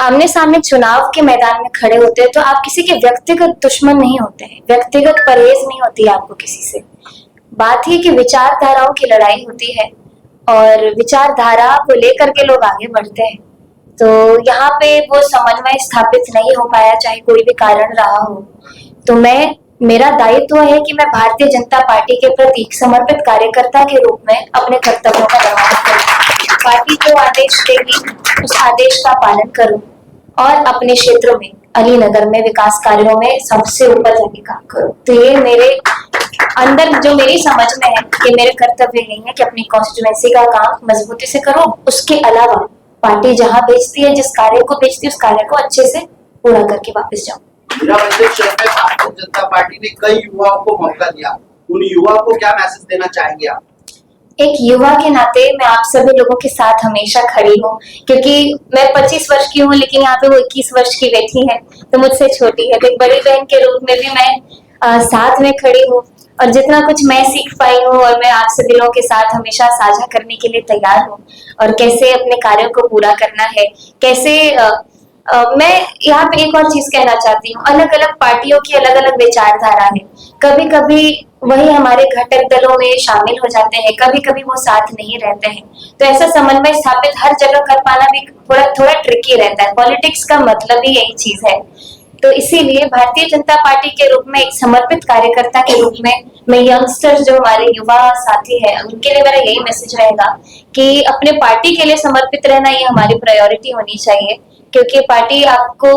आमने सामने चुनाव के मैदान में खड़े होते हैं तो आप किसी के व्यक्तिगत दुश्मन नहीं होते हैं, व्यक्तिगत परहेज नहीं होती है आपको किसी से। बात ही कि विचारधाराओं की लड़ाई होती है और विचारधारा को लेकर के लोग आगे बढ़ते हैं। तो यहाँ पे वो समन्वय स्थापित नहीं हो पाया, चाहे कोई भी कारण रहा हो। तो मेरा दायित्व है कि मैं भारतीय जनता पार्टी के प्रति एक समर्पित कार्यकर्ता के रूप में अपने कर्तव्यों का निर्वहन करूं। पार्टी जो आदेश देगी उस आदेश का पालन करूं और अपने क्षेत्र में अलीनगर में विकास कार्यों में सबसे ऊपर जाके काम करूं। तो ये मेरे अंदर जो मेरी समझ में है कि मेरे कर्तव्य यही है कि अपनी कॉन्स्टिट्यूएंसी का काम मजबूती से करूं। उसके अलावा पार्टी जहां भेजती है, जिस कार्य को भेजती है, उस कार्य को अच्छे से पूरा करके वापस जाऊं। भारतीय जनता पार्टी ने कई युवाओं को मौका दिया, उन युवाओं को क्या मैसेज देना चाहेंगे आप? एक युवा के नाते मैं आप सभी लोगों के साथ हमेशा खड़ी हूँ, क्योंकि मैं 25 वर्ष की हूँ लेकिन यहाँ पे वो 21 वर्ष की बैठी है, तो मुझसे छोटी है। तो एक बड़ी बहन के रूप में भी मैं साथ में खड़ी हूँ और जितना कुछ मैं सीख पाई हूँ और मैं आप सभी लोगों के साथ हमेशा साझा करने के लिए तैयार हूँ। और कैसे अपने कार्यों को पूरा करना है, कैसे मैं यहाँ पे एक और चीज कहना चाहती हूँ, अलग अलग पार्टियों की अलग अलग विचारधारा है। कभी कभी वही हमारे घटक दलों में शामिल हो जाते हैं, कभी कभी वो साथ नहीं रहते हैं। तो ऐसा समन्वय स्थापित हर जगह कर पाना भी थोड़ा ट्रिकी रहता है। पॉलिटिक्स का मतलब ही यही चीज है। तो इसीलिए भारतीय जनता पार्टी के रूप में एक समर्पित कार्यकर्ता के रूप में मैं यंगस्टर्स जो हमारे युवा साथी हैं उनके लिए मेरा यही मैसेज रहेगा कि अपने पार्टी के लिए समर्पित रहना ये हमारी प्रायोरिटी होनी चाहिए, क्योंकि पार्टी आपको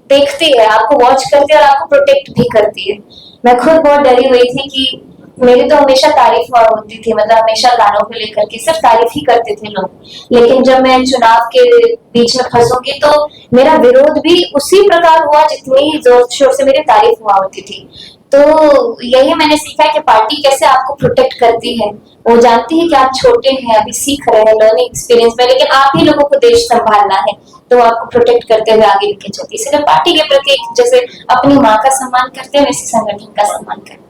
देखती है, आपको वॉच करती है और आपको प्रोटेक्ट भी करती है। मैं खुद बहुत डरी हुई थी कि मेरी तो हमेशा तारीफ होती थी, मतलब हमेशा गानों को लेकर के सिर्फ तारीफ ही करते थे लोग। लेकिन जब मैं चुनाव के बीच में फंसूंगी तो मेरा विरोध भी उसी प्रकार हुआ जितनी जोर शोर से मेरी तारीफ हुआ होती थी। तो यही मैंने सीखा है कि पार्टी कैसे आपको प्रोटेक्ट करती है। वो जानती है कि आप छोटे हैं, अभी सीख रहे हैं, लर्निंग एक्सपीरियंस में, लेकिन आप ही लोगों को देश संभालना है, तो आपको प्रोटेक्ट करते हुए आगे लेके चलती है। इसलिए पार्टी के प्रति जैसे अपनी माँ का सम्मान करते हैं वैसे संगठन का सम्मान करते हैं।